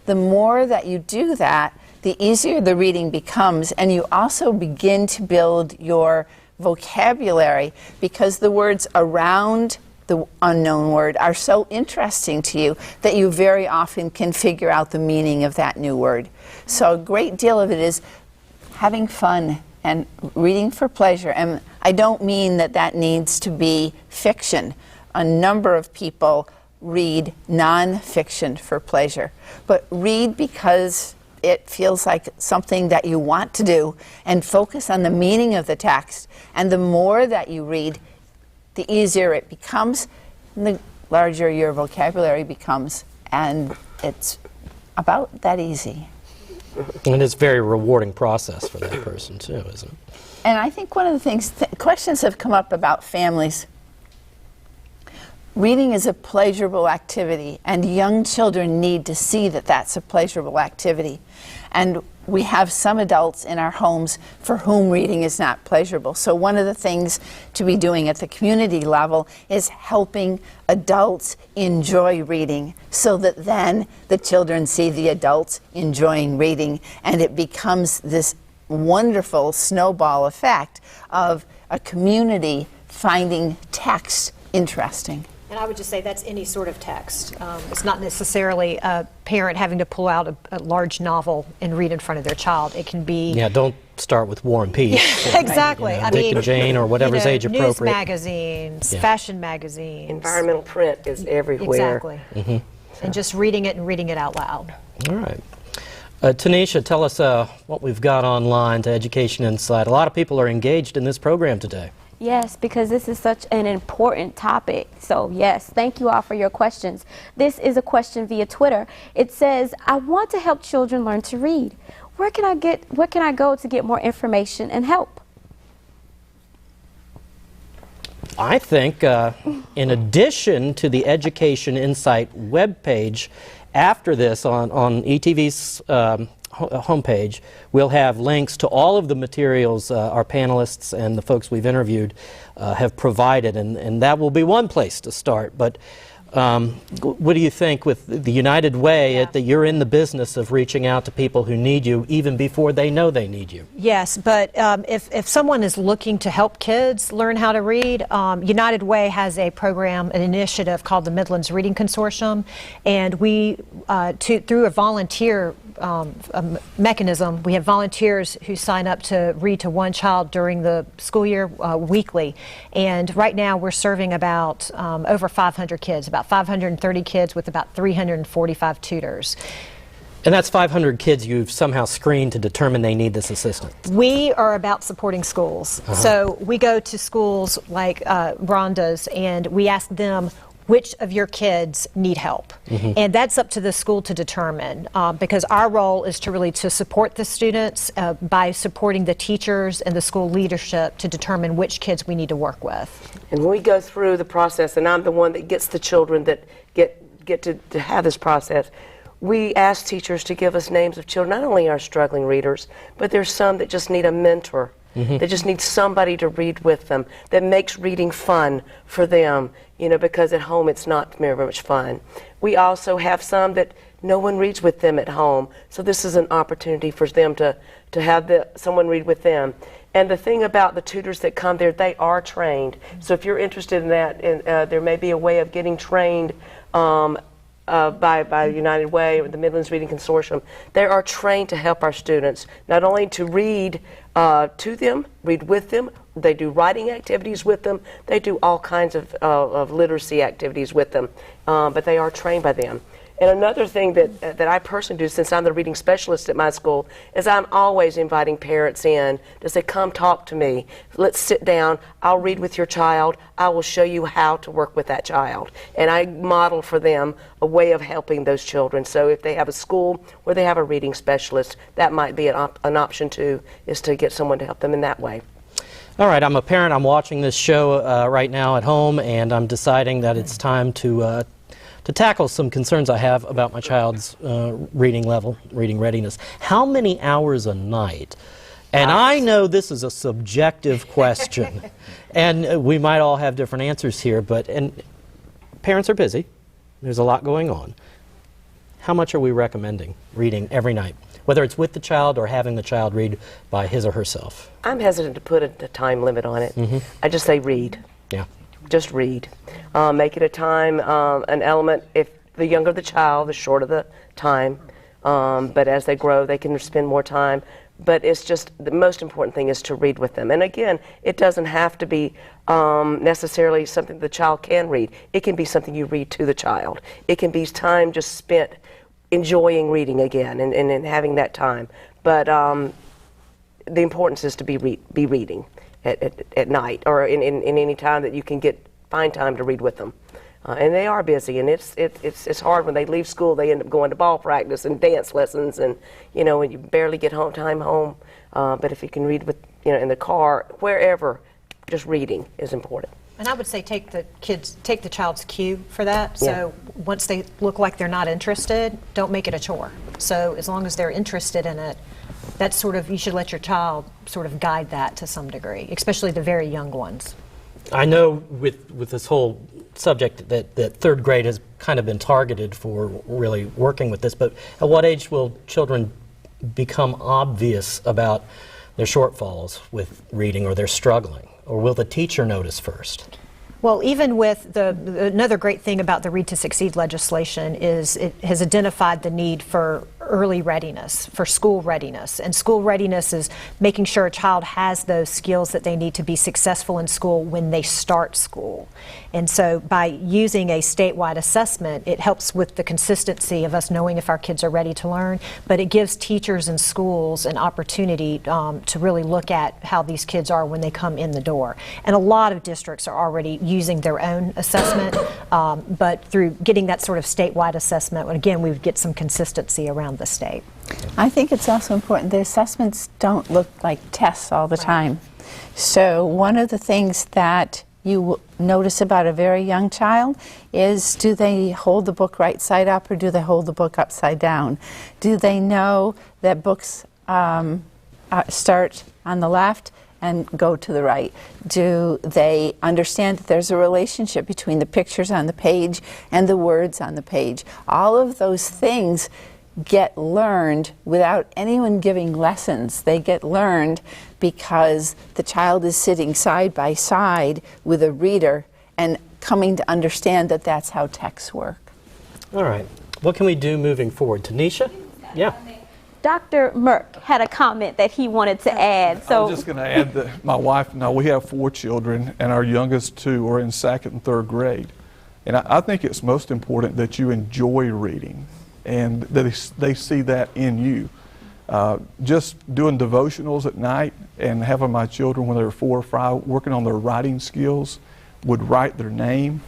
Speaker 13: The more that you do that, the easier the reading becomes, and you also begin to build your vocabulary because the words around the unknown word are so interesting to you that you very often can figure out the meaning of that new word. So a great deal of it is having fun and reading for pleasure. And I don't mean that that needs to be fiction. A number of people read non-fiction for pleasure, but read because it feels like something that you want to do, and focus on the meaning of the text. And the more that you read, the easier it becomes, and the larger your vocabulary becomes, and it's about that easy.
Speaker 1: And it's a very rewarding process for that person too, isn't it?
Speaker 13: And I think one of the things, questions have come up about families. Reading is a pleasurable activity, and young children need to see that that's a pleasurable activity. And we have some adults in our homes for whom reading is not pleasurable. So one of the things to be doing at the community level is helping adults enjoy reading so that then the children see the adults enjoying reading, and it becomes this wonderful snowball effect of a community finding text interesting.
Speaker 14: And I would just say that's any sort of text. It's not necessarily a parent having to pull out a large novel and read in front of their child. It can be...
Speaker 1: Yeah, don't start with War and Peace.
Speaker 14: Exactly.
Speaker 1: You know, Dick and Jane or whatever's age appropriate.
Speaker 14: News magazines, fashion magazines.
Speaker 15: Environmental print is everywhere.
Speaker 14: Exactly. And just reading it and reading it out loud.
Speaker 1: All right. Tanisha, tell us what we've got online to Education Insight. A lot of people are engaged in this program today.
Speaker 2: Yes, because this is such an important topic. So yes, thank you all for your questions. This is a question via Twitter. It says, I want to help children learn to read. Where can I go to get more information and help?
Speaker 1: I think in addition to the Education Insight webpage, after this on ETV's homepage, we'll have links to all of the materials our panelists and the folks we've interviewed have provided, and that will be one place to start. But What do you think with the United Way, that you're in the business of reaching out to people who need you even before they know they need you?
Speaker 14: Yes, but if someone is looking to help kids learn how to read, United Way has a program, an initiative called the Midlands Reading Consortium, and we, through a volunteer mechanism, we have volunteers who sign up to read to one child during the school year weekly, and right now we're serving about over 500 kids, about 530 kids with about 345 tutors.
Speaker 1: And that's 500 kids you've somehow screened to determine they need this assistance.
Speaker 14: We are about supporting schools. So we go to schools like Rhonda's and we ask them, which of your kids need help? And that's up to the school to determine, because our role is to really support the students by supporting the teachers and the school leadership to determine which kids we need to work with.
Speaker 15: And when we go through the process, and I'm the one that gets the children that get to have this process, we ask teachers to give us names of children, not only our struggling readers, but there's some that just need a mentor. They just need somebody to read with them, that makes reading fun for them, you know, because at home it's not very much fun. We also have some that no one reads with them at home, so this is an opportunity for them to have someone read with them. And the thing about the tutors that come there, they are trained. So if you're interested in that, there may be a way of getting trained by United Way or the Midlands Reading Consortium. They are trained to help our students, not only to read to them, read with them, they do writing activities with them, they do all kinds of literacy activities with them, but they are trained by them. And another thing that I personally do, since I'm the reading specialist at my school, is I'm always inviting parents in to say, come talk to me. Let's sit down. I'll read with your child. I will show you how to work with that child. And I model for them a way of helping those children. So if they have a school where they have a reading specialist, that might be an option too, is to get someone to help them in that way.
Speaker 1: All right, I'm a parent. I'm watching this show right now at home, and I'm deciding that it's time to tackle some concerns I have about my child's reading level, reading readiness. How many hours a night? And I know this is a subjective question, and we might all have different answers here, but parents are busy. There's a lot going on. How much are we recommending reading every night, whether it's with the child or having the child read by his or herself?
Speaker 15: I'm hesitant to put a time limit on it. I just say read.
Speaker 1: Yeah.
Speaker 15: Just read. Make it a time, an element. If the younger the child, the shorter the time. But as they grow, they can spend more time. But it's just, the most important thing is to read with them. And again, it doesn't have to be necessarily something the child can read. It can be something you read to the child. It can be time just spent enjoying reading again and having that time. But the importance is to be reading at night, or in any time that you can find time to read with them. And they are busy, and it's hard when they leave school. They end up going to ball practice and dance lessons, and you know, when you barely get time home. But if you can read with, you know, in the car, wherever, just reading is important.
Speaker 14: And I would say take the child's cue for that. So once they look like they're not interested, don't make it a chore. So as long as they're interested in it, that's sort of, you should let your child sort of guide that to some degree, especially the very young ones.
Speaker 1: I know with this whole subject that third grade has kind of been targeted for really working with this, but at what age will children become obvious about their shortfalls with reading, or they're struggling? Or will the teacher notice first?
Speaker 14: Well, even with another great thing about the Read to Succeed legislation is it has identified the need for early readiness, for school readiness. And school readiness is making sure a child has those skills that they need to be successful in school when they start school. And so by using a statewide assessment, it helps with the consistency of us knowing if our kids are ready to learn, but it gives teachers and schools an opportunity to really look at how these kids are when they come in the door. And a lot of districts are already using their own assessment, but through getting that sort of statewide assessment, again, we would get some consistency around the state.
Speaker 13: I think it's also important the assessments don't look like tests all the time. So one of the things that you notice about a very young child is, do they hold the book right side up, or do they hold the book upside down? Do they know that books start on the left and go to the right? Do they understand that there's a relationship between the pictures on the page and the words on the page? All of those things get learned without anyone giving lessons. They get learned because the child is sitting side by side with a reader and coming to understand that that's how texts work.
Speaker 1: All right. What can we do moving forward? Tanisha? Yeah.
Speaker 2: Dr. Merck had a comment that he wanted to add.
Speaker 25: I was just going to add that my wife and I, we have 4 children, and our youngest 2 are in 2nd and 3rd grade. And I think it's most important that you enjoy reading and that they see that in you. Just doing devotionals at night and having my children when they were 4 or 5 working on their writing skills would write their name.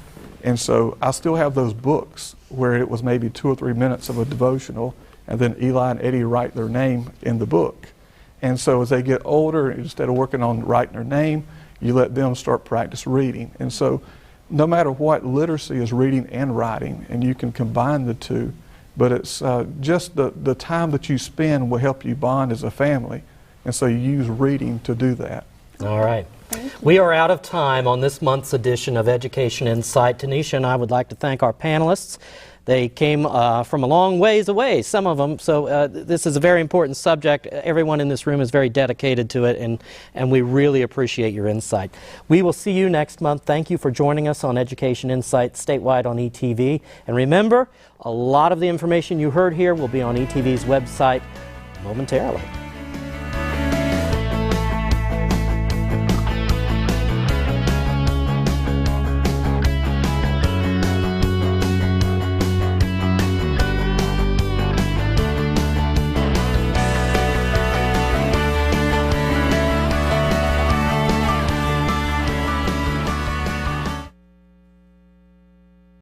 Speaker 25: And so I still have those books where it was maybe 2 or 3 minutes of a devotional, and then Eli and Eddie write their name in the book. And so as they get older, instead of working on writing their name, you let them start practice reading. And so no matter what, literacy is reading and writing, and you can combine the two, but it's just the time that you spend will help you bond as a family. And so you use reading to do that.
Speaker 1: All right. We are out of time on this month's edition of Education Insight. Tanisha and I would like to thank our panelists. They came from a long ways away, some of them, so this is a very important subject. Everyone in this room is very dedicated to it, and we really appreciate your insight. We will see you next month. Thank you for joining us on Education Insight statewide on ETV. And remember, a lot of the information you heard here will be on ETV's website momentarily.